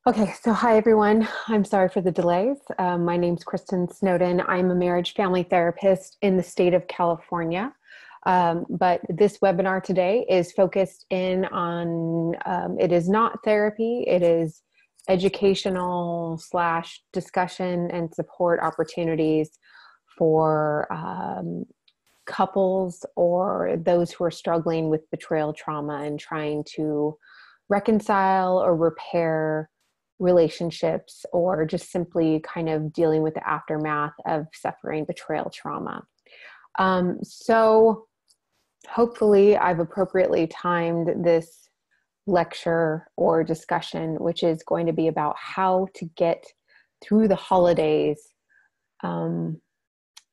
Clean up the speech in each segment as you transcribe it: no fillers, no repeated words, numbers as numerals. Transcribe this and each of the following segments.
Okay, so hi everyone. I'm sorry for the delays. My name's Kristin Snowden. I'm a marriage family therapist in the state of California. But this webinar today is focused in on, it is not therapy, it is educational / discussion and support opportunities for couples or those who are struggling with betrayal trauma and trying to reconcile or repair relationships, or just simply kind of dealing with the aftermath of suffering betrayal trauma. So hopefully I've appropriately timed this lecture or discussion, which is going to be about how to get through the holidays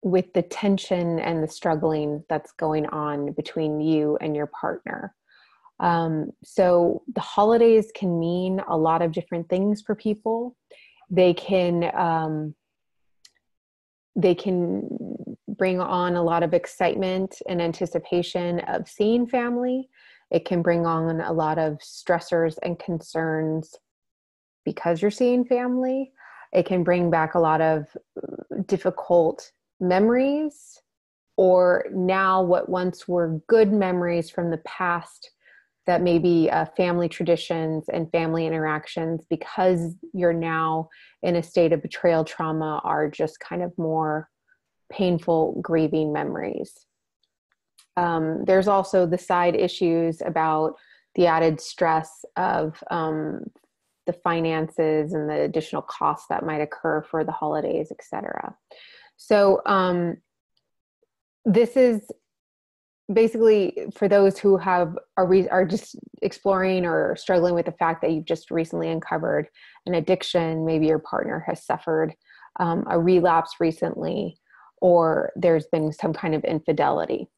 with the tension and the struggling that's going on between you and your partner. So the holidays can mean a lot of different things for people. They can bring on a lot of excitement and anticipation of seeing family. It can bring on a lot of stressors and concerns because you're seeing family. It can bring back a lot of difficult memories, or now what once were good memories from the past that maybe family traditions and family interactions, because you're now in a state of betrayal trauma, are just kind of more painful, grieving memories. There's also the side issues about the added stress of the finances and the additional costs that might occur for the holidays, etc. So this is basically for those who are just exploring or struggling with the fact that you've just recently uncovered an addiction. Maybe your partner has suffered a relapse recently, or there's been some kind of infidelity.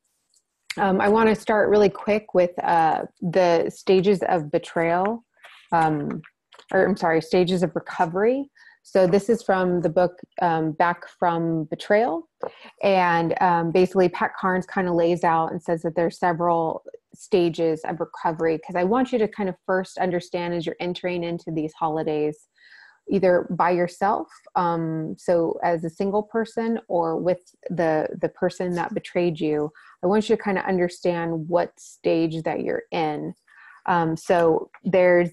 I want to start really quick with the stages of betrayal, stages of recovery. So this is from the book, Back from Betrayal. And basically Pat Carnes kind of lays out and says that there's several stages of recovery, because I want you to kind of first understand as you're entering into these holidays, either by yourself, so as a single person, or with the person that betrayed you. I want you to kind of understand what stage that you're in. So there's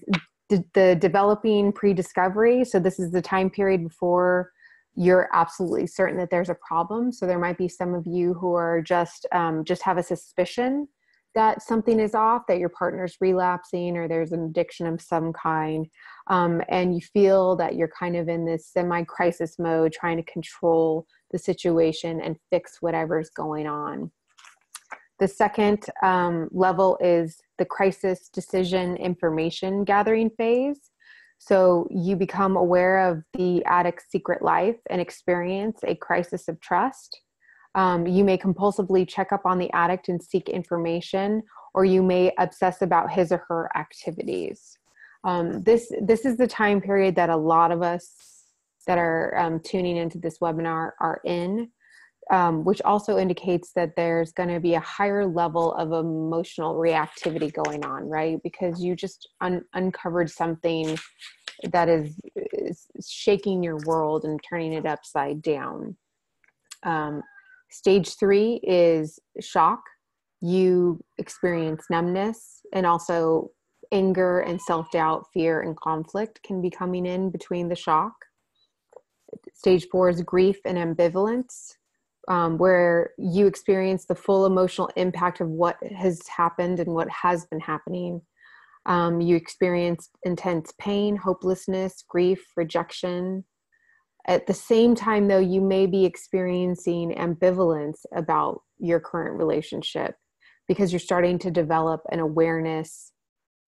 the developing pre-discovery. So this is the time period before you're absolutely certain that there's a problem. So there might be some of you who are just have a suspicion that something is off, that your partner's relapsing, or there's an addiction of some kind. And you feel that you're kind of in this semi-crisis mode, trying to control the situation and fix whatever's going on. The second level is the crisis decision information gathering phase. So you become aware of the addict's secret life and experience a crisis of trust. You may compulsively check up on the addict and seek information, or you may obsess about his or her activities. This is the time period that a lot of us that are tuning into this webinar are in. Which also indicates that there's going to be a higher level of emotional reactivity going on, right? Because you just uncovered something that is shaking your world and turning it upside down. Stage 3 is shock. You experience numbness, and also anger and self-doubt, fear and conflict can be coming in between the shock. Stage 4 is grief and ambivalence, where you experience the full emotional impact of what has happened and what has been happening. You experience intense pain, hopelessness, grief, rejection. At the same time, though, you may be experiencing ambivalence about your current relationship, because you're starting to develop an awareness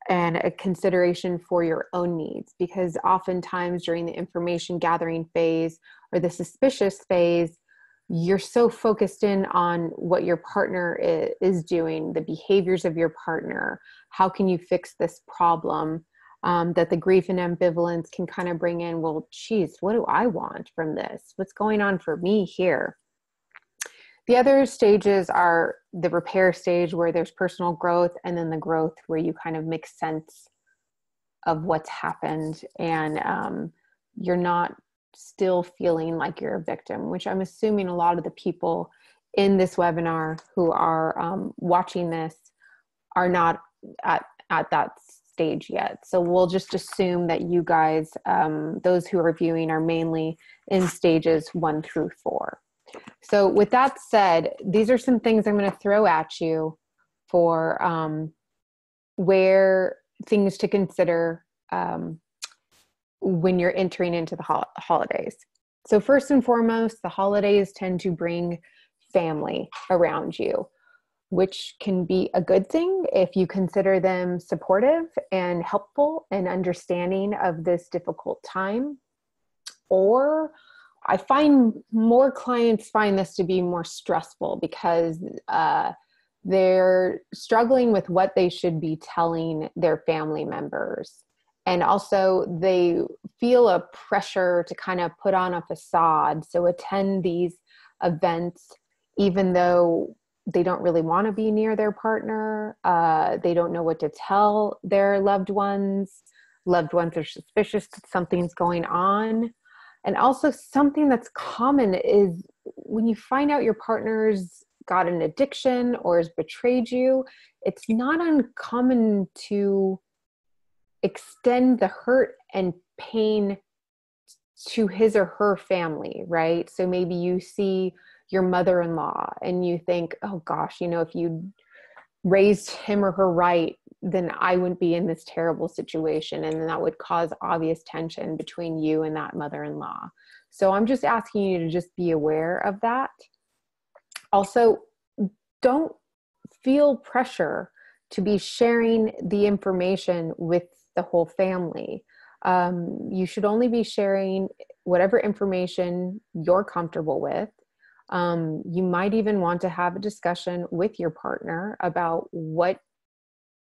and a consideration for your own needs. Because oftentimes during the information gathering phase or the suspicious phase, you're so focused in on what your partner is doing, the behaviors of your partner. How can you fix this problem? That the grief and ambivalence can kind of bring in, well, geez, what do I want from this? What's going on for me here? The other stages are the repair stage, where there's personal growth, and then the growth where you kind of make sense of what's happened, and you're not still feeling like you're a victim, which I'm assuming a lot of the people in this webinar who are watching this are not at that stage yet. So we'll just assume that you guys, those who are viewing, are mainly in stages 1 through 4. So with that said, these are some things I'm going to throw at you for where things to consider when you're entering into the holidays. So first and foremost, the holidays tend to bring family around you, which can be a good thing if you consider them supportive and helpful and understanding of this difficult time. Or I find more clients find this to be more stressful because they're struggling with what they should be telling their family members. And also they feel a pressure to kind of put on a facade. So attend these events, even though they don't really want to be near their partner. They don't know what to tell their loved ones. Loved ones are suspicious that something's going on. And also something that's common is when you find out your partner's got an addiction or has betrayed you, it's not uncommon to extend the hurt and pain to his or her family, right? So maybe you see your mother-in-law and you think, oh gosh, if you raised him or her right, then I wouldn't be in this terrible situation. And then that would cause obvious tension between you and that mother-in-law. So I'm just asking you to just be aware of that. Also, don't feel pressure to be sharing the information with the whole family. You should only be sharing whatever information you're comfortable with. You might even want to have a discussion with your partner about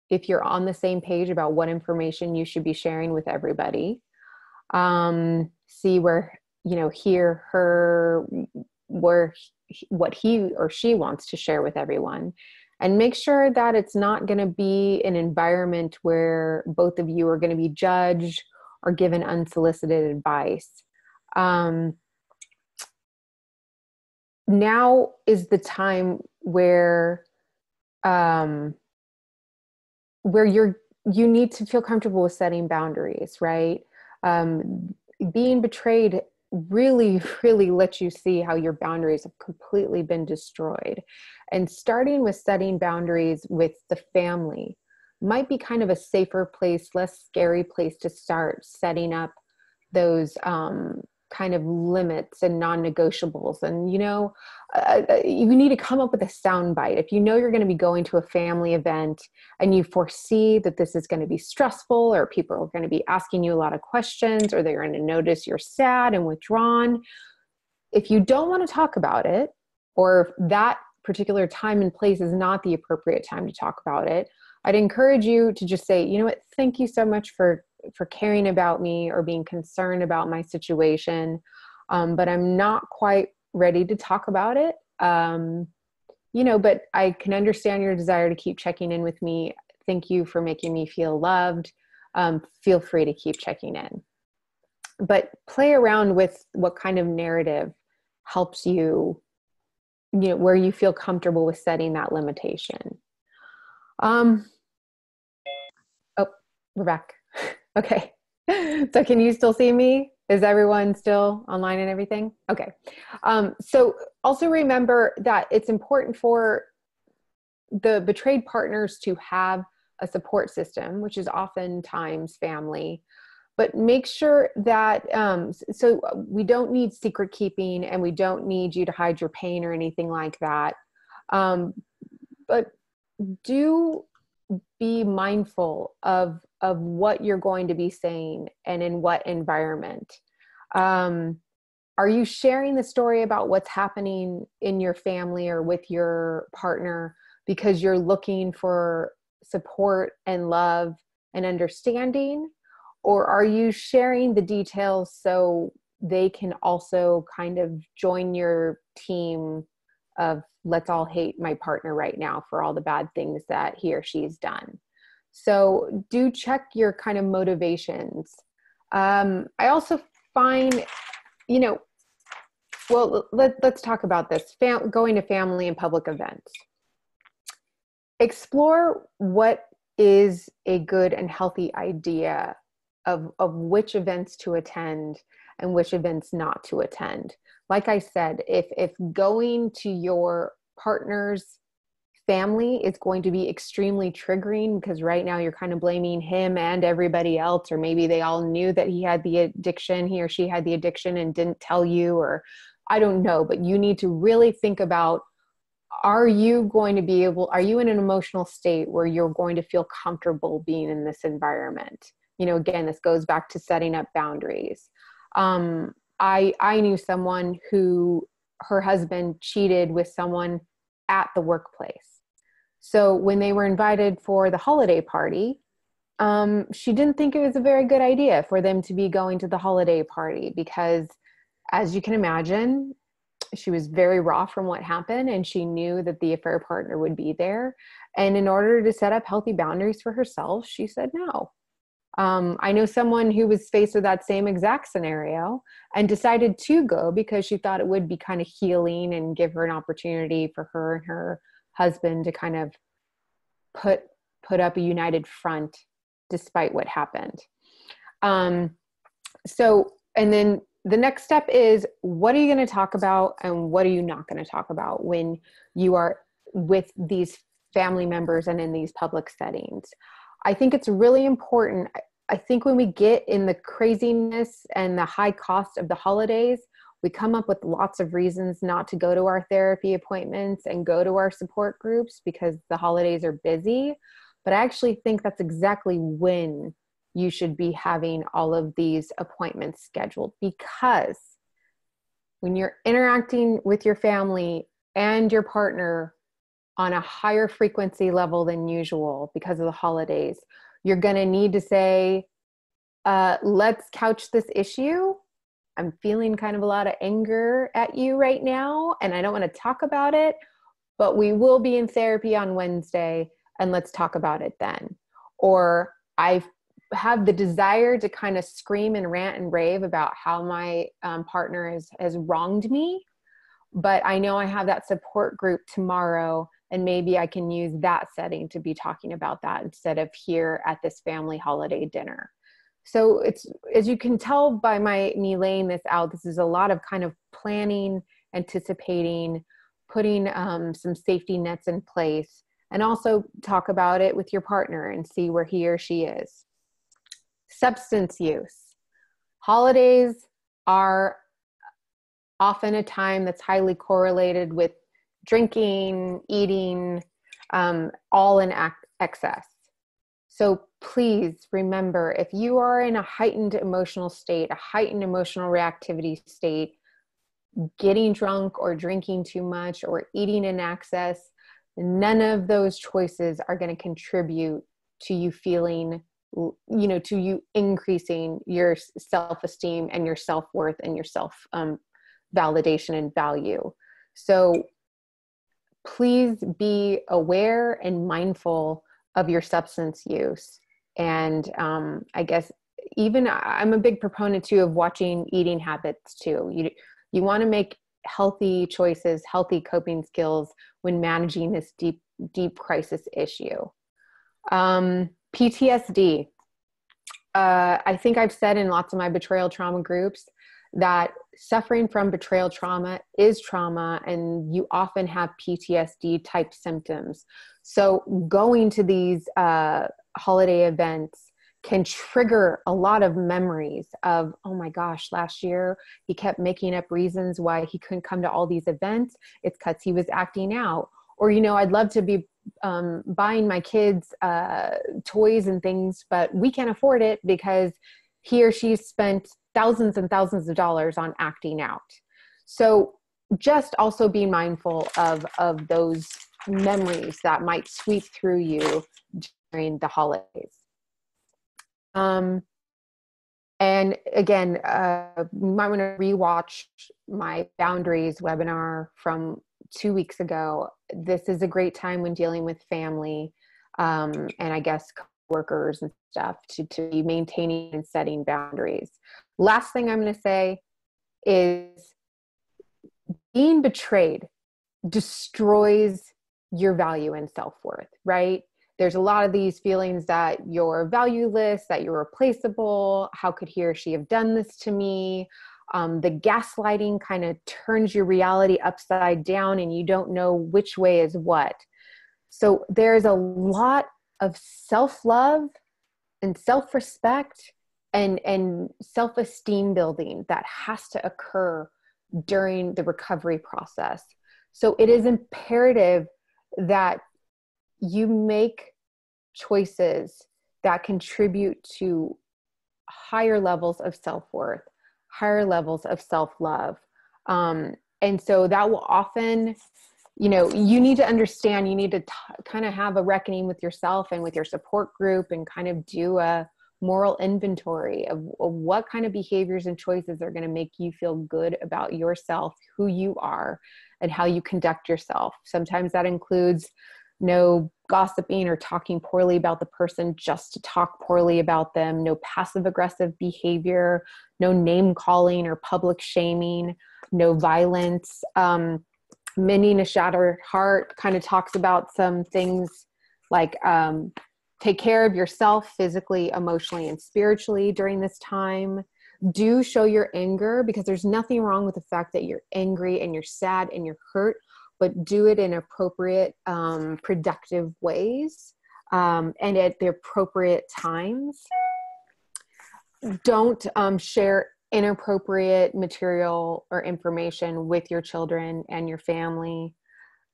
if you're on the same page about what information you should be sharing with everybody. See where, what he or she wants to share with everyone. And make sure that it's not going to be an environment where both of you are going to be judged or given unsolicited advice. Now is the time where you need to feel comfortable with setting boundaries, right? Being betrayed really, really lets you see how your boundaries have completely been destroyed. And starting with setting boundaries with the family might be kind of a safer place, less scary place to start setting up those kind of limits and non-negotiables. And, you need to come up with a soundbite. If you know you're going to be going to a family event and you foresee that this is going to be stressful, or people are going to be asking you a lot of questions, or they're going to notice you're sad and withdrawn, if you don't want to talk about it, or if that particular time and place is not the appropriate time to talk about it, I'd encourage you to just say, you know what, thank you so much for caring about me or being concerned about my situation. But I'm not quite ready to talk about it. But I can understand your desire to keep checking in with me. Thank you for making me feel loved. Feel free to keep checking in. But play around with what kind of narrative helps you, where you feel comfortable with setting that limitation. Oh, we're back. Okay. So can you still see me? Is everyone still online and everything? Okay. So also remember that it's important for the betrayed partners to have a support system, which is oftentimes family, but make sure that, so we don't need secret keeping and we don't need you to hide your pain or anything like that. But do be mindful of what you're going to be saying and in what environment. Are you sharing the story about what's happening in your family or with your partner because you're looking for support and love and understanding? Or are you sharing the details so they can also kind of join your team of let's all hate my partner right now for all the bad things that he or she's done? So do check your kind of motivations. I also find, you know, well, let's talk about this. Going to family and public events. Explore what is a good and healthy idea of which events to attend and which events not to attend. Like I said, if going to your partner's family is going to be extremely triggering, because right now you're kind of blaming him and everybody else, or maybe they all knew that he had the addiction, he or she had the addiction and didn't tell you, or I don't know, but you need to really think about, are you in an emotional state where you're going to feel comfortable being in this environment? You know, again, this goes back to setting up boundaries. I knew someone who, her husband cheated with someone at the workplace. So when they were invited for the holiday party, she didn't think it was a very good idea for them to be going to the holiday party because, as you can imagine, she was very raw from what happened, and she knew that the affair partner would be there. And in order to set up healthy boundaries for herself, she said no. I know someone who was faced with that same exact scenario and decided to go because she thought it would be kind of healing and give her an opportunity for her and her husband to kind of put up a united front despite what happened. And then the next step is, what are you going to talk about and what are you not going to talk about when you are with these family members and in these public settings? I think it's really important. I think when we get in the craziness and the high cost of the holidays, we come up with lots of reasons not to go to our therapy appointments and go to our support groups because the holidays are busy. But I actually think that's exactly when you should be having all of these appointments scheduled, because when you're interacting with your family and your partner on a higher frequency level than usual because of the holidays, you're going to need to say, let's couch this issue. I'm feeling kind of a lot of anger at you right now, and I don't want to talk about it, but we will be in therapy on Wednesday, and let's talk about it then. Or I have the desire to kind of scream and rant and rave about how my partner has wronged me, but I know I have that support group tomorrow, and maybe I can use that setting to be talking about that instead of here at this family holiday dinner. So it's, as you can tell by me laying this out, this is a lot of kind of planning, anticipating, putting some safety nets in place, and also talk about it with your partner and see where he or she is. Substance use. Holidays are often a time that's highly correlated with drinking, eating, all in excess. So please remember, if you are in a heightened emotional state, a heightened emotional reactivity state, getting drunk or drinking too much or eating in excess, none of those choices are going to contribute to you feeling, to you increasing your self-esteem and your self-worth and your self validation and value. So please be aware and mindful of your substance use. And I guess even I'm a big proponent too of watching eating habits too. You want to make healthy choices, healthy coping skills when managing this deep crisis issue. PTSD. I think I've said in lots of my betrayal trauma groups that suffering from betrayal trauma is trauma, and you often have PTSD type symptoms. So going to these holiday events can trigger a lot of memories of, oh my gosh, last year he kept making up reasons why he couldn't come to all these events. It's because he was acting out. Or, I'd love to be buying my kids toys and things, but we can't afford it because he or she spent thousands and thousands of dollars on acting out. So just also be mindful of those memories that might sweep through you during the holidays. And again, you might want to rewatch my boundaries webinar from 2 weeks ago. This is a great time when dealing with family, and I guess coworkers and stuff to be maintaining and setting boundaries. Last thing I'm going to say is being betrayed destroys your value and self-worth, right? There's a lot of these feelings that you're valueless, that you're replaceable. How could he or she have done this to me? The gaslighting kind of turns your reality upside down and you don't know which way is what. So there's a lot of self-love and self-respect and self-esteem building that has to occur during the recovery process. So it is imperative that you make choices that contribute to higher levels of self-worth, higher levels of self-love. And so that will often, you need to understand, you need to kind of have a reckoning with yourself and with your support group and kind of do a moral inventory of what kind of behaviors and choices are going to make you feel good about yourself, who you are, and how you conduct yourself. Sometimes that includes no gossiping or talking poorly about the person just to talk poorly about them, no passive aggressive behavior, no name calling or public shaming, no violence. Mending a Shattered Heart kind of talks about some things like take care of yourself physically, emotionally, and spiritually during this time. Do show your anger, because there's nothing wrong with the fact that you're angry and you're sad and you're hurt, but do it in appropriate, productive ways, and at the appropriate times. Don't share inappropriate material or information with your children and your family.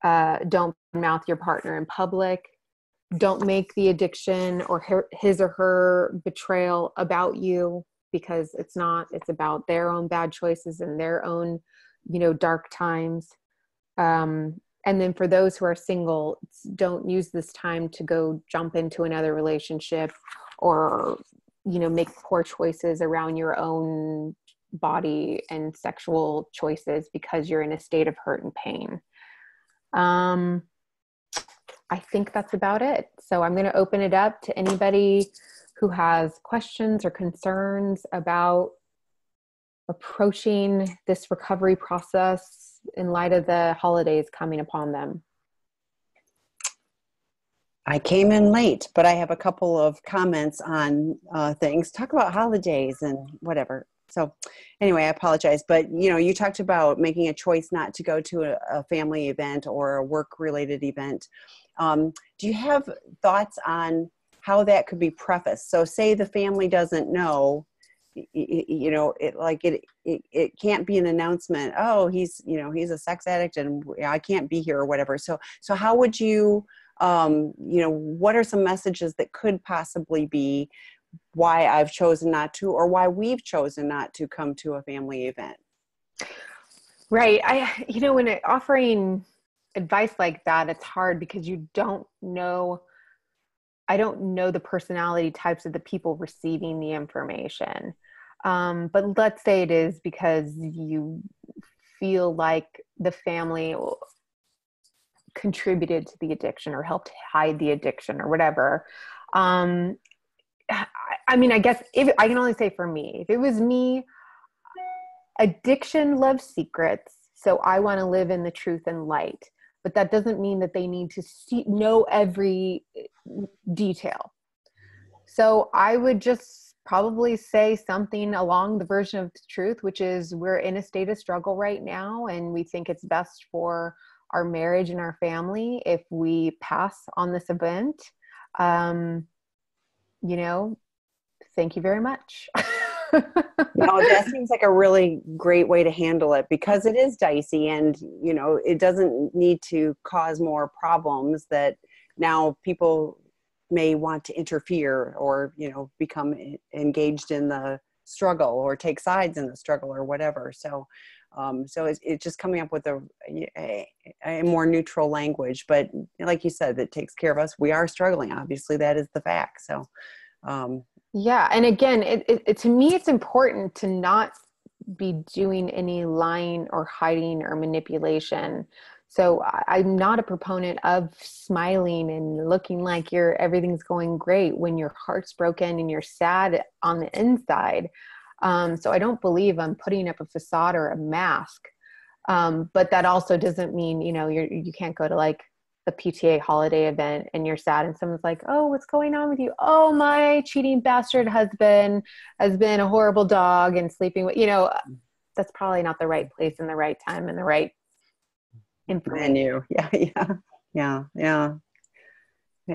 Don't mouth your partner in public. Don't make the addiction or his or her betrayal about you, because it's not. It's about their own bad choices and their own, dark times. And then for those who are single, don't use this time to go jump into another relationship or, make poor choices around your own body and sexual choices because you're in a state of hurt and pain. I think that's about it. So I'm going to open it up to anybody who has questions or concerns about approaching this recovery process in light of the holidays coming upon them. I came in late, but I have a couple of comments on things. Talk about holidays and whatever. So anyway, I apologize. But, you talked about making a choice not to go to a family event or a work-related event. Do you have thoughts on how that could be prefaced? So say the family doesn't know, it can't be an announcement. Oh, he's a sex addict and I can't be here or whatever. So how would you, what are some messages that could possibly be why I've chosen not to, or why we've chosen not to come to a family event? Right. When offering advice like that, it's hard because you don't know. I don't know the personality types of the people receiving the information. But let's say it is because you feel like the family contributed to the addiction or helped hide the addiction or whatever. I guess I can only say for me, if it was me, addiction loves secrets. So I want to live in the truth and light, but that doesn't mean that they need to know every detail. So I would just probably say something along the version of the truth, which is we're in a state of struggle right now, and we think it's best for our marriage and our family if we pass on this event. Thank you very much. That seems like a really great way to handle it, because it is dicey and, it doesn't need to cause more problems that now people may want to interfere or, become engaged in the struggle or take sides in the struggle or whatever. So it's just coming up with a more neutral language, but like you said, that takes care of us. We are struggling. Obviously that is the fact. So, yeah. And again, it to me, it's important to not be doing any lying or hiding or manipulation. So I'm not a proponent of smiling and looking like everything's going great when your heart's broken and you're sad on the inside. So I don't believe I'm putting up a facade or a mask. But that also doesn't mean, you can't go to like a PTA holiday event and you're sad and someone's like, oh, what's going on with you? Oh, my cheating bastard husband has been a horrible dog and sleeping with, that's probably not the right place and the right time and the right information. Yeah.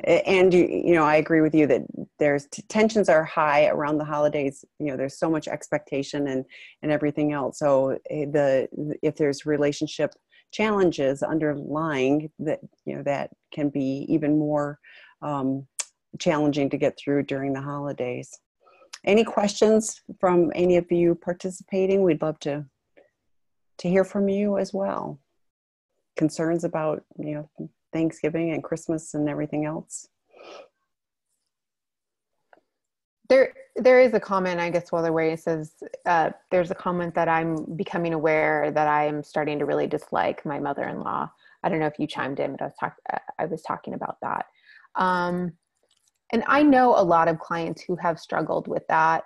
And I agree with you that there's tensions are high around the holidays. There's so much expectation and everything else. So if there's relationship challenges underlying that, that can be even more challenging to get through during the holidays. Any questions from any of you participating? We'd love to hear from you as well. Concerns about, Thanksgiving and Christmas and everything else. There is a comment, I guess, while they're waiting. It says, there's a comment that I'm becoming aware that I am starting to really dislike my mother-in-law. I don't know if you chimed in, but I was talking about that. And I know a lot of clients who have struggled with that.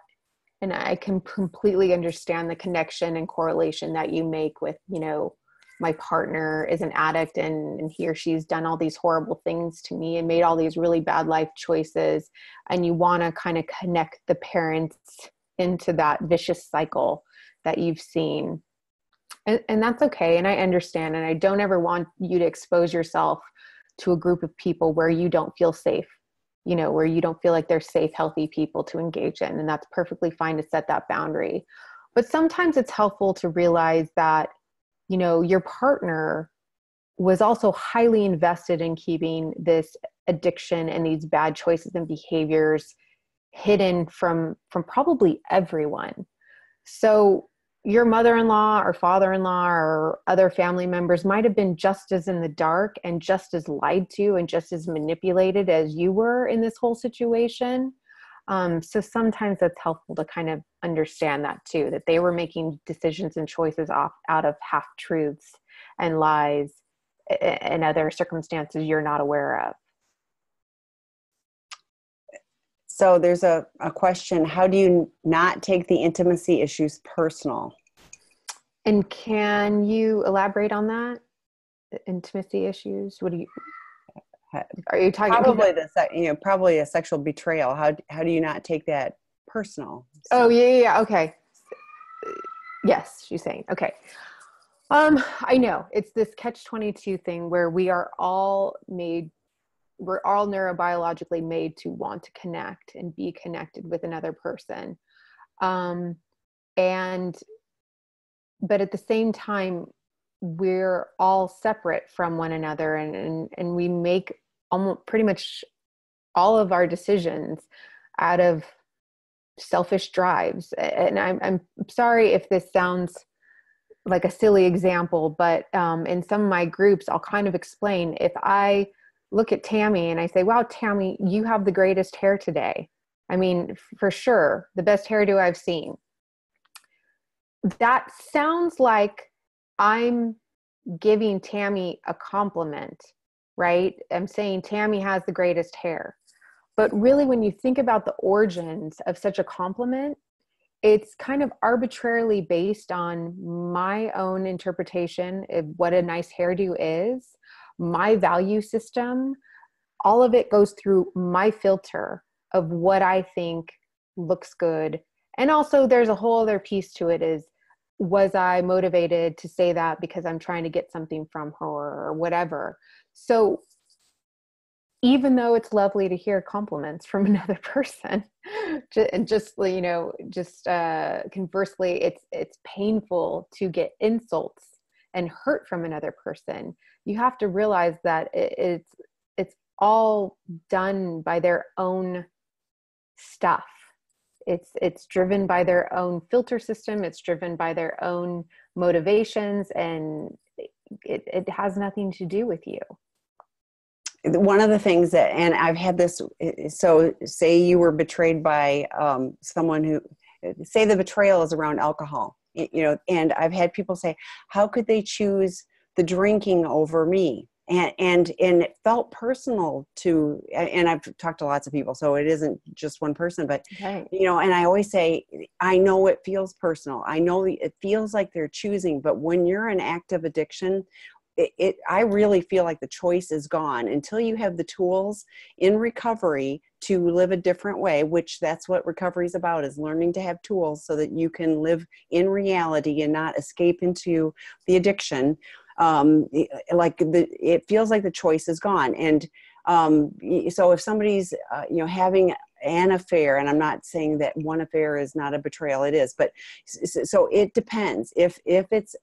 And I can completely understand the connection and correlation that you make with, my partner is an addict and he or she's done all these horrible things to me and made all these really bad life choices. And you want to kind of connect the parents into that vicious cycle that you've seen. And that's okay. And I understand. And I don't ever want you to expose yourself to a group of people where you don't feel safe, where you don't feel like they're safe, healthy people to engage in. And that's perfectly fine to set that boundary. But sometimes it's helpful to realize that your partner was also highly invested in keeping this addiction and these bad choices and behaviors hidden from probably everyone. So your mother-in-law or father-in-law or other family members might have been just as in the dark and just as lied to and just as manipulated as you were in this whole situation. So sometimes it's helpful to kind of understand that too, that they were making decisions and choices out of half-truths and lies and other circumstances you're not aware of. So there's a question, how do you not take the intimacy issues personal? And can you elaborate on that? The intimacy issues? Are you talking probably probably a sexual betrayal? How do you not take that personal? So. Oh yeah, okay. Yes, she's saying okay. I know it's this catch-22 thing where we're all neurobiologically made to want to connect and be connected with another person, but at the same time we're all separate from one another, and we make almost pretty much all of our decisions out of selfish drives. And I'm sorry if this sounds like a silly example, but in some of my groups, I'll kind of explain. If I look at Tammy and I say, wow, Tammy, you have the greatest hair today. I mean, for sure, the best hairdo I've seen. That sounds like I'm giving Tammy a compliment, right? I'm saying Tammy has the greatest hair. But really, when you think about the origins of such a compliment, it's kind of arbitrarily based on my own interpretation of what a nice hairdo is, my value system. All of it goes through my filter of what I think looks good. And also there's a whole other piece to it is, was I motivated to say that because I'm trying to get something from her or whatever? So even though it's lovely to hear compliments from another person, conversely, it's painful to get insults and hurt from another person. You have to realize that it's all done by their own stuff. It's driven by their own filter system. It's driven by their own motivations, and it has nothing to do with you. One of the things that, and I've had this, so say you were betrayed by someone who, say the betrayal is around alcohol, and I've had people say, how could they choose the drinking over me. And it felt personal to, and I've talked to lots of people, so it isn't just one person, but, Right. you know, and I always say, I know it feels personal. I know it feels like they're choosing, but when you're in active addiction, I really feel like the choice is gone until you have the tools in recovery to live a different way, which that's what recovery is about, is learning to have tools so that you can live in reality and not escape into the addiction. It feels like the choice is gone. And so if somebody's, you know, having an affair, and I'm not saying that one affair is not a betrayal, it is, but so it depends. If it's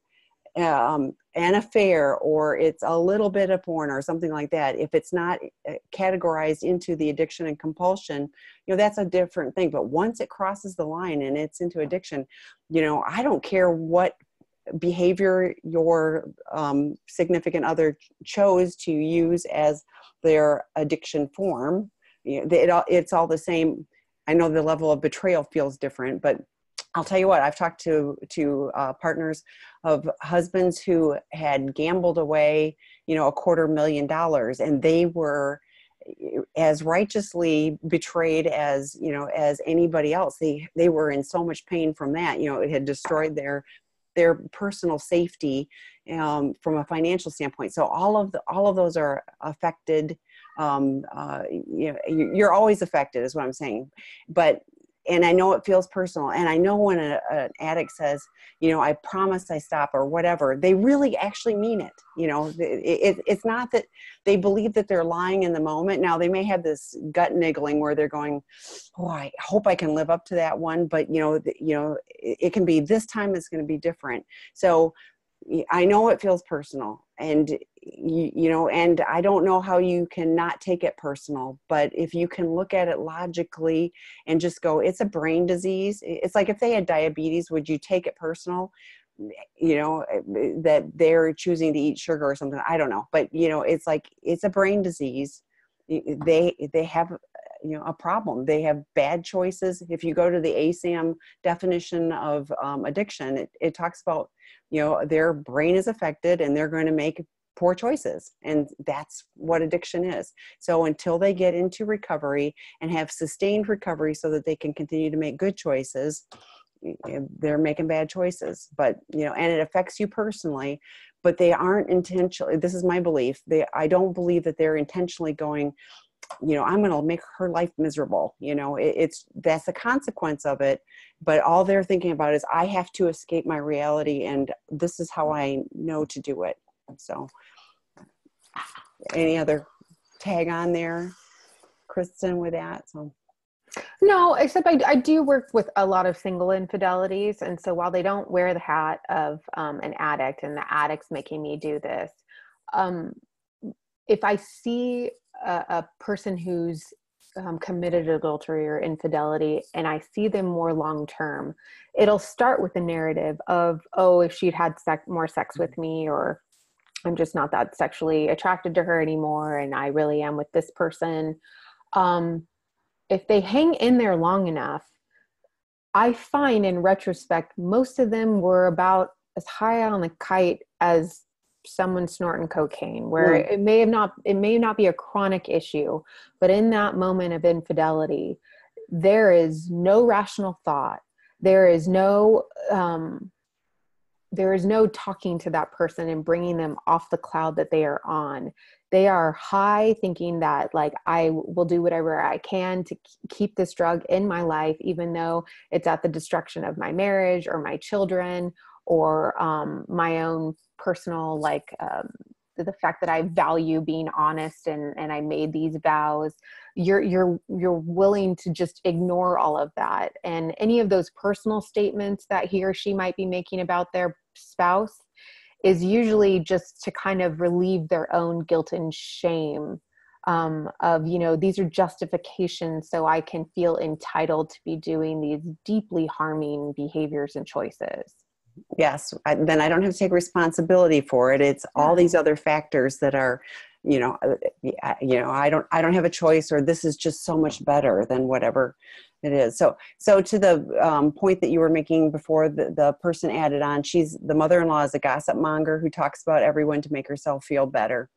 an affair, or it's a little bit of porn or something like that, if it's not categorized into the addiction and compulsion, you know, that's a different thing. But once it crosses the line and it's into addiction, you know, I don't care what behavior your significant other chose to use as their addiction form. You know, it's all the same. I know the level of betrayal feels different, but I'll tell you what, I've talked to partners of husbands who had gambled away, you know, $250,000, and they were as righteously betrayed as, you know, as anybody else. They were in so much pain from that. You know, it had destroyed their personal safety from a financial standpoint. So all of those are affected. You know, you're always affected, is what I'm saying. And I know it feels personal. And I know when an addict says, you know, I promise I stop, or whatever, they really actually mean it. You know, it's not that they believe that they're lying in the moment. Now, they may have this gut niggling where they're going, oh, I hope I can live up to that one. But, you know, it can be, this time it's going to be different. So I know it feels personal, and you know, and I don't know how you can not take it personal, but if you can look at it logically and just go, it's a brain disease. It's like if they had diabetes, would you take it personal? You know, that they're choosing to eat sugar or something. I don't know, but you know, it's like, it's a brain disease. They have, you know, a problem. They have bad choices. If you go to the ASAM definition of addiction, it talks about, you know, their brain is affected and they're going to make poor choices. And that's what addiction is. So until they get into recovery and have sustained recovery so that they can continue to make good choices, they're making bad choices. But, you know, and it affects you personally, but they aren't intentionally, this is my belief, I don't believe that they're intentionally going, you know, I'm going to make her life miserable. You know, that's the consequence of it. But all they're thinking about is, I have to escape my reality, and this is how I know to do it. So any other tag on there, Kristin, with that? So. No, except I do work with a lot of single infidelities. And so while they don't wear the hat of an addict, and the addict's making me do this, if I see a person who's committed adultery or infidelity, and I see them more long-term, it'll start with a narrative of, oh, if she'd had more sex with me, or I'm just not that sexually attracted to her anymore, and I really am with this person. If they hang in there long enough, I find in retrospect, most of them were about as high on the kite as someone snorting cocaine, where it may not be a chronic issue, but in that moment of infidelity, there is no rational thought. There is no talking to that person and bringing them off the cloud that they are on. They are high, thinking that, like, I will do whatever I can to keep this drug in my life, even though it's at the destruction of my marriage or my children, or my own personal, like, the fact that I value being honest and I made these vows. You're willing to just ignore all of that. And any of those personal statements that he or she might be making about their spouse is usually just to kind of relieve their own guilt and shame, of, you know, these are justifications so I can feel entitled to be doing these deeply harming behaviors and choices. Yes. Then I don't have to take responsibility for it. It's all these other factors that are I don't have a choice, or this is just so much better than whatever it is. So to the point that you were making before, the person added on, the mother-in-law is a gossip monger who talks about everyone to make herself feel better.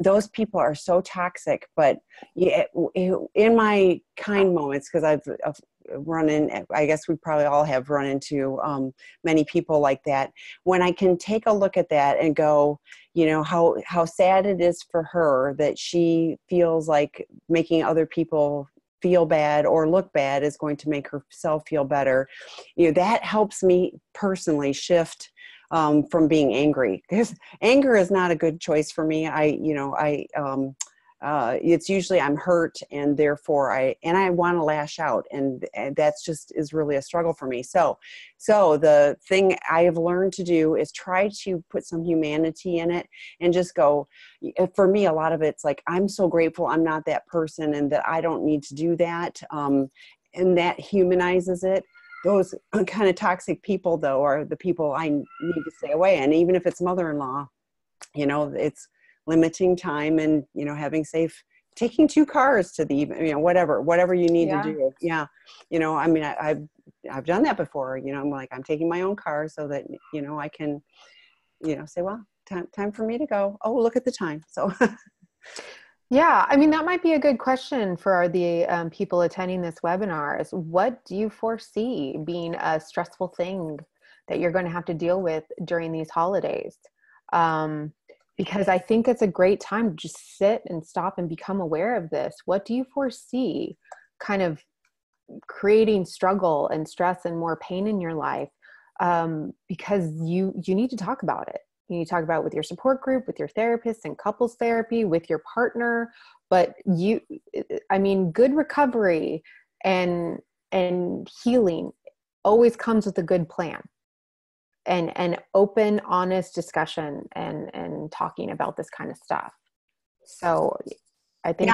Those people are so toxic. But in my kind moments, because I've run in, I guess we probably all have run into many people like that, when I can take a look at that and go, how sad it is for her that she feels like making other people feel bad or look bad is going to make herself feel better. That helps me personally shift from being angry, because anger is not a good choice for me. It's usually I'm hurt, and therefore I want to lash out, and that's just is really a struggle for me. So the thing I have learned to do is try to put some humanity in it and just go, for me, a lot of it's like, I'm so grateful I'm not that person and that I don't need to do that. And that humanizes it. Those kind of toxic people, though, are the people I need to stay away. And even if it's mother-in-law, it's limiting time and, taking 2 cars to the, whatever you need to do. Yeah. I've done that before. I'm like, I'm taking my own car so that, I can, say, well, time for me to go. Oh, look at the time. So yeah, that might be a good question for the people attending this webinar is, what do you foresee being a stressful thing that you're going to have to deal with during these holidays? Because I think it's a great time to just sit and stop and become aware of this. What do you foresee kind of creating struggle and stress and more pain in your life? Because you need to talk about it. You need to talk about it with your support group, with your therapist and couples therapy, with your partner. But good recovery and healing always comes with a good plan and open, honest discussion and talking about this kind of stuff. So I think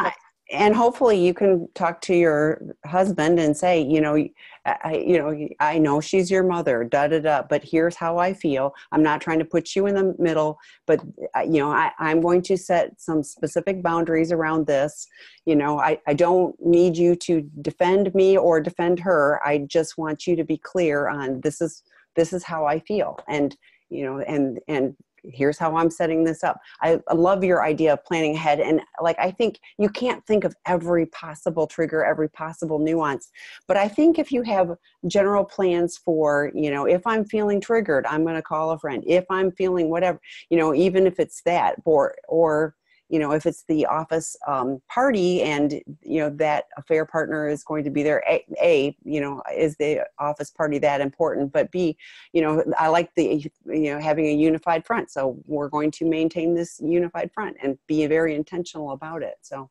and hopefully you can talk to your husband and say, I know she's your mother, but here's how I feel. I'm not trying to put you in the middle, but I'm going to set some specific boundaries around this. I don't need you to defend me or defend her. I just want you to be clear on this is how I feel. And, and here's how I'm setting this up. I love your idea of planning ahead. And I think you can't think of every possible trigger, every possible nuance. But I think if you have general plans for, if I'm feeling triggered, I'm going to call a friend. If I'm feeling whatever, even if it's that, or if it's the office party and, that affair partner is going to be there, is the office party that important? But B, I like the, having a unified front. So we're going to maintain this unified front and be very intentional about it. So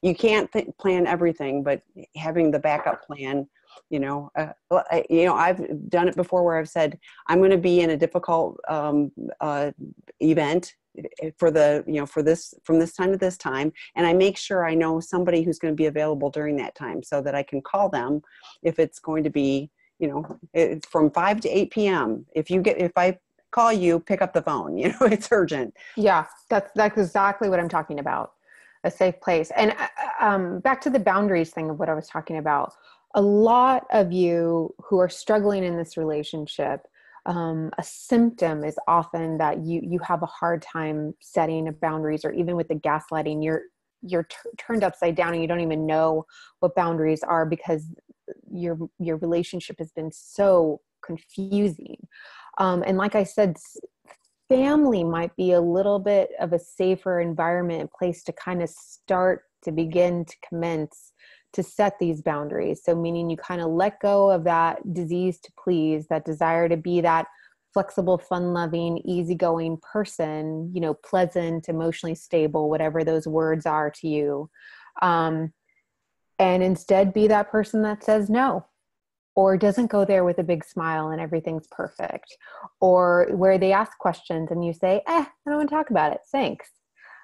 you can't plan everything, but having the backup plan, I've done it before where I've said, I'm going to be in a difficult event for this, from this time to this time. And I make sure I know somebody who's going to be available during that time so that I can call them if it's going to be, from 5 to 8 PM. If I call you, pick up the phone, it's urgent. Yeah, that's exactly what I'm talking about. A safe place. And back to the boundaries thing of what I was talking about. A lot of you who are struggling in this relationship, a symptom is often that you have a hard time setting boundaries, or even with the gaslighting, you're turned upside down and you don't even know what boundaries are because your relationship has been so confusing. And like I said, family might be a little bit of a safer environment and place to kind of begin to commence to set these boundaries. So meaning you kind of let go of that disease to please, that desire to be that flexible, fun-loving, easygoing person, pleasant, emotionally stable, whatever those words are to you. And instead be that person that says no, or doesn't go there with a big smile and everything's perfect, or where they ask questions and you say, I don't want to talk about it. Thanks.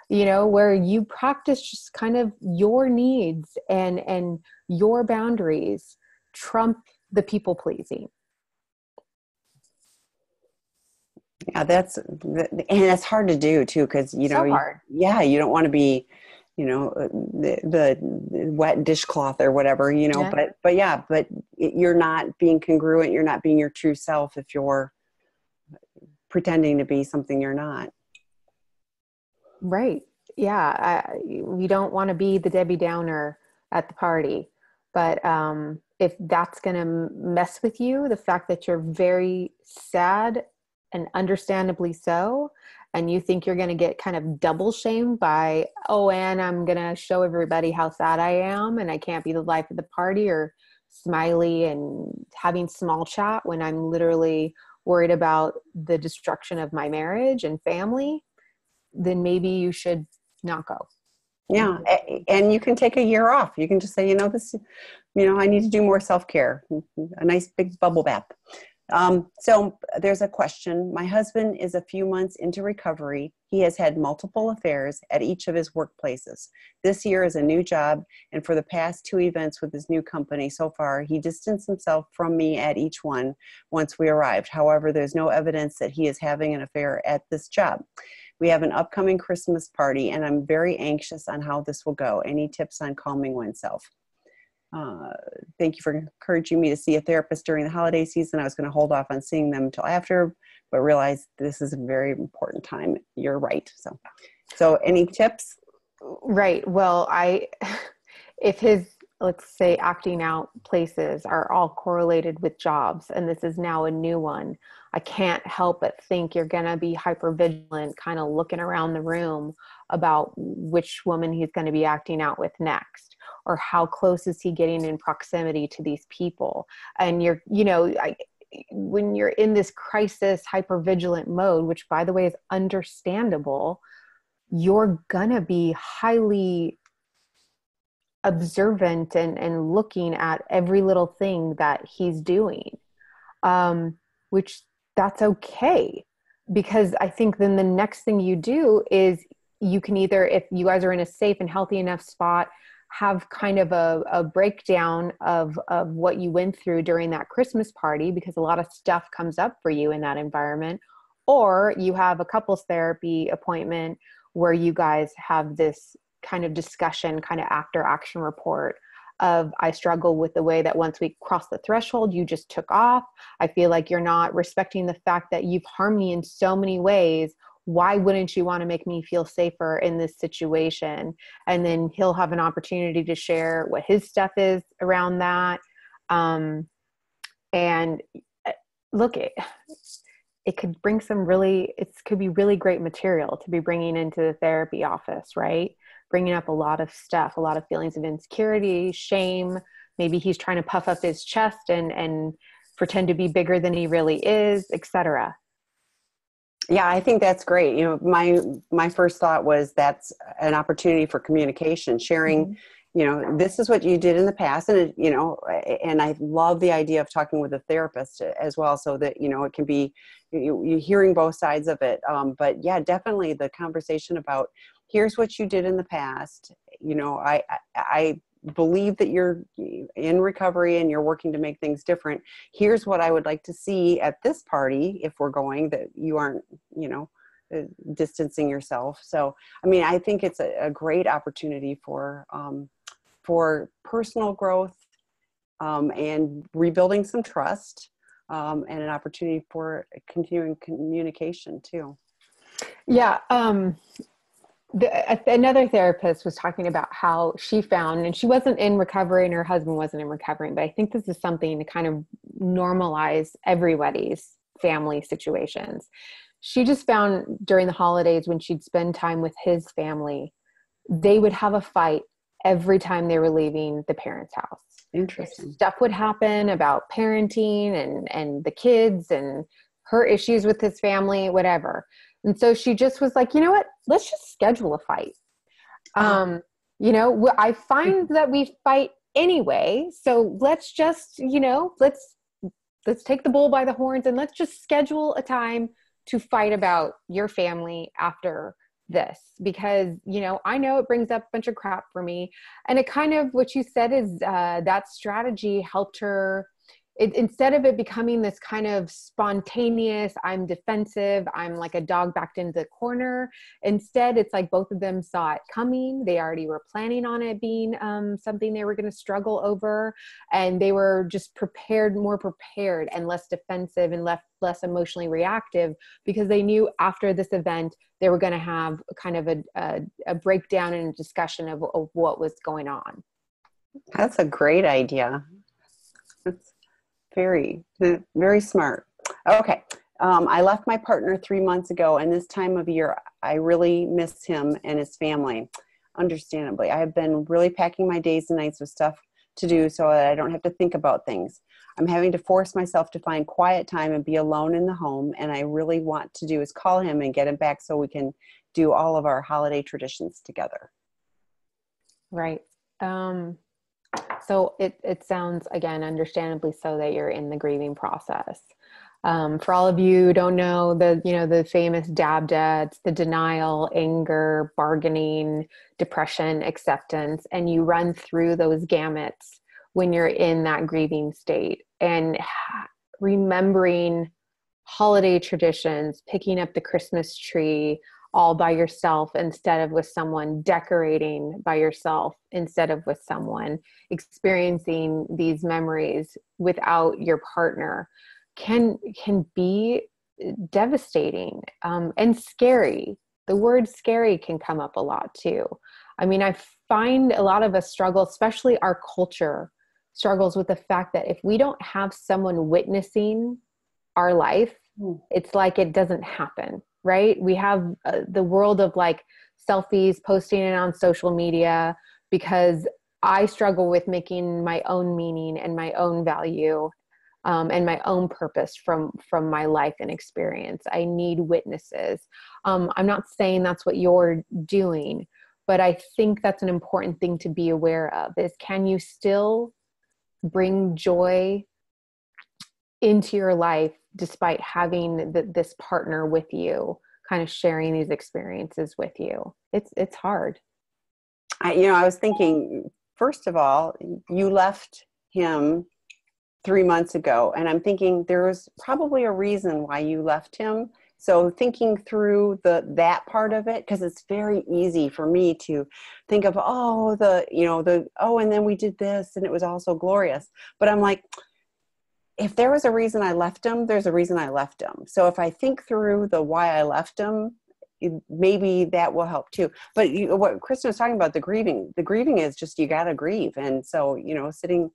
Where you practice just kind of your needs and your boundaries trump the people pleasing. Yeah, and that's hard to do too, because So hard. you don't want to be, the wet dishcloth or whatever, Yeah. but you're not being congruent. You're not being your true self if you're pretending to be something you're not. Right. Yeah. We don't want to be the Debbie Downer at the party. But if that's going to mess with you, the fact that you're very sad and understandably so, and you think you're going to get kind of double shamed by, oh, and I'm going to show everybody how sad I am and I can't be the life of the party, or smiley and having small chat when I'm literally worried about the destruction of my marriage and family, then maybe you should not go. Yeah. And you can take a year off. You can just say, I need to do more self-care, a nice big bubble bath. So there's a question. My husband is a few months into recovery. He has had multiple affairs at each of his workplaces. This year is a new job, and for the past 2 events with his new company so far, he distanced himself from me at each one once we arrived. However, there's no evidence that he is having an affair at this job. We have an upcoming Christmas party, and I'm very anxious on how this will go. Any tips on calming oneself? Thank you for encouraging me to see a therapist during the holiday season. I was going to hold off on seeing them until after, but realized this is a very important time. You're right. So any tips? Right. Well, if his, let's say, acting out places are all correlated with jobs, and this is now a new one, I can't help but think you're going to be hyper vigilant, kind of looking around the room about which woman he's going to be acting out with next, or how close is he getting in proximity to these people. And when you're in this crisis hyper vigilant mode, which by the way is understandable, you're going to be highly observant and looking at every little thing that he's doing, which that's okay. Because I think then the next thing you do is you can either, if you guys are in a safe and healthy enough spot, have kind of a breakdown of what you went through during that Christmas party, because a lot of stuff comes up for you in that environment. Or you have a couples therapy appointment where you guys have this kind of discussion, kind of after action report of, I struggle with the way that once we crossed the threshold, you just took off. I feel like you're not respecting the fact that you've harmed me in so many ways. Why wouldn't you want to make me feel safer in this situation? And then he'll have an opportunity to share what his stuff is around that. And look, it could bring it could be really great material to be bringing into the therapy office, right? Bringing up a lot of stuff, a lot of feelings of insecurity, shame. Maybe he's trying to puff up his chest and pretend to be bigger than he really is, etc. Yeah, I think that's great. My first thought was that's an opportunity for communication, sharing, this is what you did in the past. And, and I love the idea of talking with a therapist as well, so that, it can be, you're hearing both sides of it. But yeah, definitely the conversation about, here's what you did in the past. I believe that you're in recovery and you're working to make things different. Here's what I would like to see at this party, if we're going, that you aren't, distancing yourself. So, I think it's a great opportunity for personal growth, and rebuilding some trust, and an opportunity for continuing communication too. Yeah. Another therapist was talking about how she found, and she wasn't in recovery and her husband wasn't in recovery, but I think this is something to kind of normalize everybody's family situations. She just found during the holidays, when she'd spend time with his family, they would have a fight every time they were leaving the parents' house. Interesting. Stuff would happen about parenting and the kids and her issues with his family, whatever. And so she just was like, you know what, let's just schedule a fight. I find that we fight anyway. So let's just, let's take the bull by the horns and let's just schedule a time to fight about your family after this, because, I know it brings up a bunch of crap for me. And it kind of, what you said is, that strategy helped her instead of it becoming this kind of spontaneous, I'm defensive, I'm like a dog backed into the corner. Instead, it's like both of them saw it coming. They already were planning on it being something they were going to struggle over. And they were just more prepared and less defensive and less emotionally reactive, because they knew after this event, they were going to have kind of a breakdown and a discussion of what was going on. That's a great idea. That's very, very smart. Okay. I left my partner 3 months ago, and this time of year, I really miss him and his family. Understandably, I have been really packing my days and nights with stuff to do so that I don't have to think about things. I'm having to force myself to find quiet time and be alone in the home. And I really want to do is call him and get him back so we can do all of our holiday traditions together. Right. So it sounds, again, understandably so, that you're in the grieving process. For all of you who don't know, the famous DABDA, the denial, anger, bargaining, depression, acceptance, and you run through those gamuts when you're in that grieving state. And remembering holiday traditions, picking up the Christmas tree all by yourself instead of with someone, decorating by yourself instead of with someone, experiencing these memories without your partner can be devastating and scary. The word scary can come up a lot too. I mean, I find a lot of us struggle, especially our culture struggles with the fact that if we don't have someone witnessing our life, it's like it doesn't happen, right? We have the world of like selfies, posting it on social media, because I struggle with making my own meaning and my own value and my own purpose from my life and experience. I need witnesses. I'm not saying that's what you're doing, but I think that's an important thing to be aware of, is can you still bring joy into your life despite having this partner with you, kind of sharing these experiences with you? It's hard. I was thinking, first of all, you left him 3 months ago, and I'm thinking there was probably a reason why you left him. So thinking through that part of it, because it's very easy for me to think of, and then we did this and it was all so glorious. But I'm like, if there was a reason I left him, there's a reason I left him. So if I think through the why I left him, maybe that will help too. But what Kristin was talking about, the grieving is just, you got to grieve. And so, sitting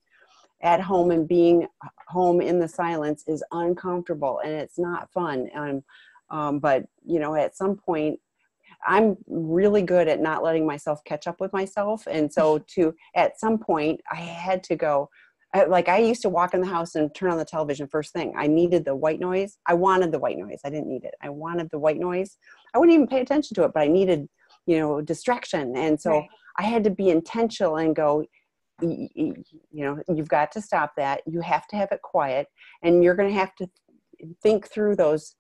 at home and being home in the silence is uncomfortable and it's not fun. But at some point, I'm really good at not letting myself catch up with myself. And so at some point I had to go, I used to walk in the house and turn on the television first thing. I needed the white noise. I wanted the white noise. I didn't need it. I wanted the white noise. I wouldn't even pay attention to it, but I needed, distraction. And so right. I had to be intentional and go, you've got to stop that. You have to have it quiet, and you're going to have to think through those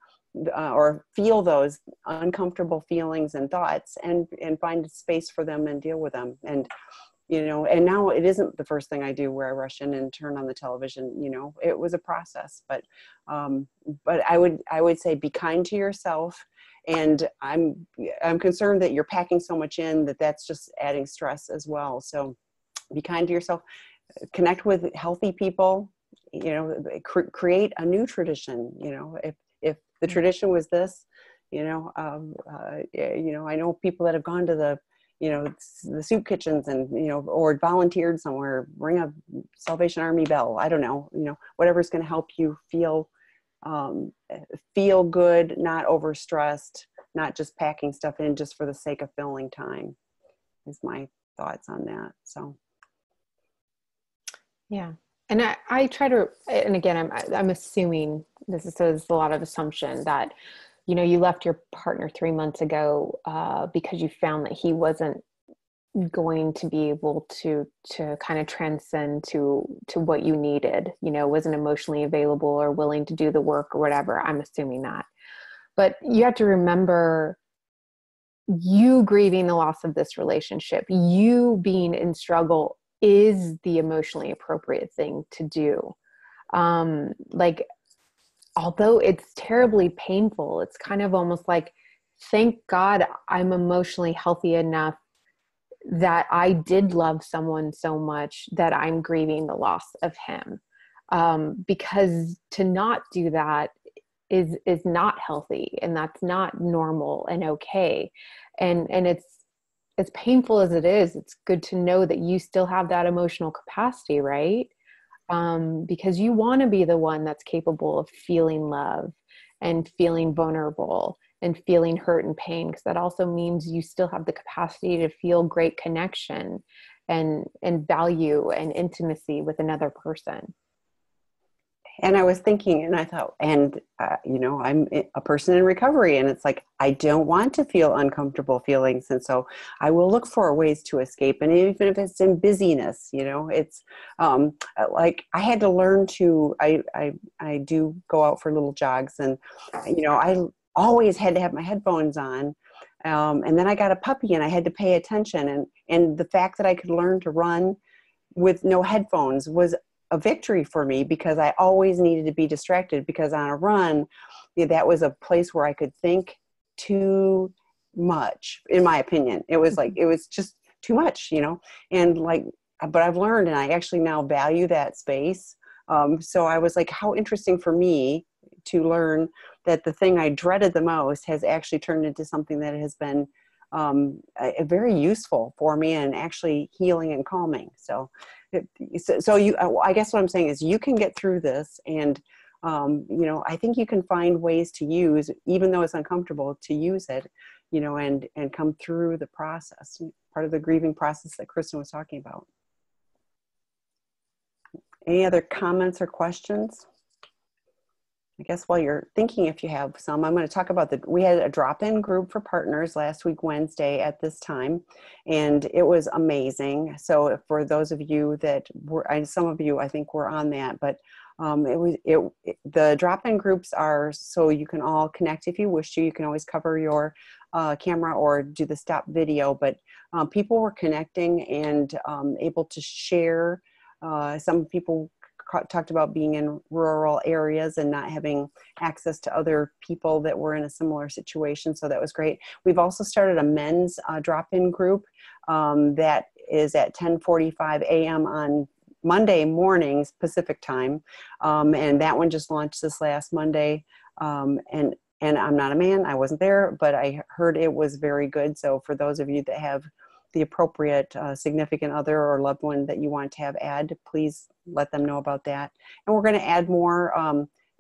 or feel those uncomfortable feelings and thoughts and find a space for them and deal with them. And, and now it isn't the first thing I do where I rush in and turn on the television. It was a process, but I would say be kind to yourself. And I'm concerned that you're packing so much in that's just adding stress as well. So be kind to yourself, connect with healthy people, create a new tradition. If the tradition was this, I know people that have gone to the soup kitchens and, or volunteered somewhere, ring a Salvation Army bell. I don't know, whatever's going to help you feel good, not overstressed, not just packing stuff in just for the sake of filling time, is my thoughts on that. So. Yeah. And I try to, and again, I'm assuming this is a lot of assumption that, you left your partner 3 months ago because you found that he wasn't going to be able to kind of transcend to what you needed, wasn't emotionally available or willing to do the work or whatever. I'm assuming that. But you have to remember, you grieving the loss of this relationship, you being in struggle is the emotionally appropriate thing to do. Like, although it's terribly painful, it's kind of almost like, thank God I'm emotionally healthy enough that I did love someone so much that I'm grieving the loss of him. Because to not do that is not healthy, and that's not normal and okay. And it's as painful as it is, it's good to know that you still have that emotional capacity, right? Because you want to be the one that's capable of feeling love and feeling vulnerable and feeling hurt and pain, because that also means you still have the capacity to feel great connection and value and intimacy with another person. And I was thinking, and I thought, I'm a person in recovery, and it's like, I don't want to feel uncomfortable feelings. And so I will look for ways to escape. And even if it's in busyness, it's like I had to learn to, I do go out for little jogs, and, I always had to have my headphones on. And then I got a puppy and I had to pay attention. And the fact that I could learn to run with no headphones was a victory for me, because I always needed to be distracted, because on a run, that was a place where I could think too much, in my opinion. It was like, it was just too much, and like, but I've learned, and I actually now value that space. So I was like, how interesting for me to learn that the thing I dreaded the most has actually turned into something that has been very useful for me, and actually healing and calming. So I guess what I'm saying is, you can get through this, and I think you can find ways to use, even though it's uncomfortable, to use it, and come through the process, part of the grieving process that Kristin was talking about. Any other comments or questions? I guess while you're thinking, if you have some, I'm going to talk about we had a drop-in group for partners last week, Wednesday at this time, and it was amazing. So for those of you that were, some of you I think were on that, but the drop-in groups are so you can all connect if you wish to. You can always cover your camera or do the stop video, but people were connecting and able to share. Some people talked about being in rural areas and not having access to other people that were in a similar situation. So that was great. We've also started a men's drop-in group that is at 10:45 a.m. on Monday mornings, Pacific time. And that one just launched this last Monday. And I'm not a man, I wasn't there, but I heard it was very good. So for those of you that have the appropriate significant other or loved one that you want to have add, please let them know about that. And we're going to add more.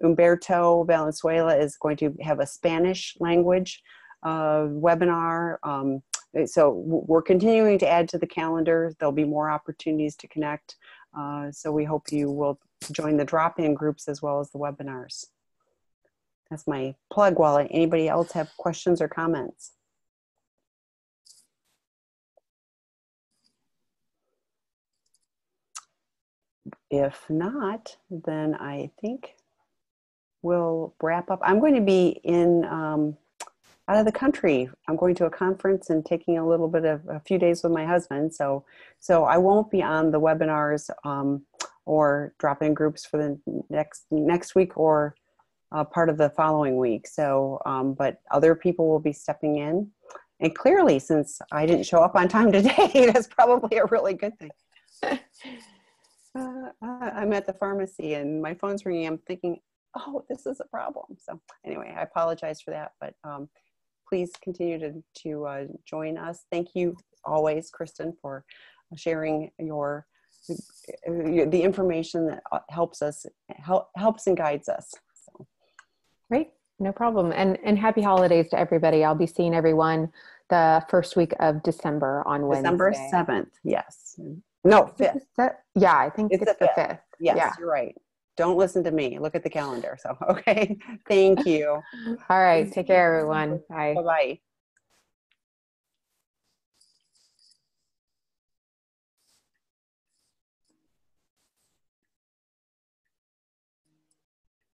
Humberto Valenzuela is going to have a Spanish language webinar. So we're continuing to add to the calendar. There'll be more opportunities to connect. So we hope you will join the drop-in groups as well as the webinars. That's my plug. While anybody else have questions or comments? If not, then I think we'll wrap up. I'm going to be out of the country. I'm going to a conference and taking a few days with my husband. So I won't be on the webinars or drop-in groups for the next week or part of the following week. So, but other people will be stepping in. And clearly, since I didn't show up on time today, that's probably a really good thing. I'm at the pharmacy and my phone's ringing. I'm thinking, oh, this is a problem. So anyway, I apologize for that, but please continue to join us. Thank you always, Kristin, for sharing the information that helps and guides us. So. Great, no problem. And happy holidays to everybody. I'll be seeing everyone the first week of December on Wednesday. December 7th, yes. No, 5th. Yeah, I think it's the 5th. Yes, yeah. You're right. Don't listen to me. Look at the calendar. So, okay. Thank you. All right. Take care, everyone. Bye. Bye-bye.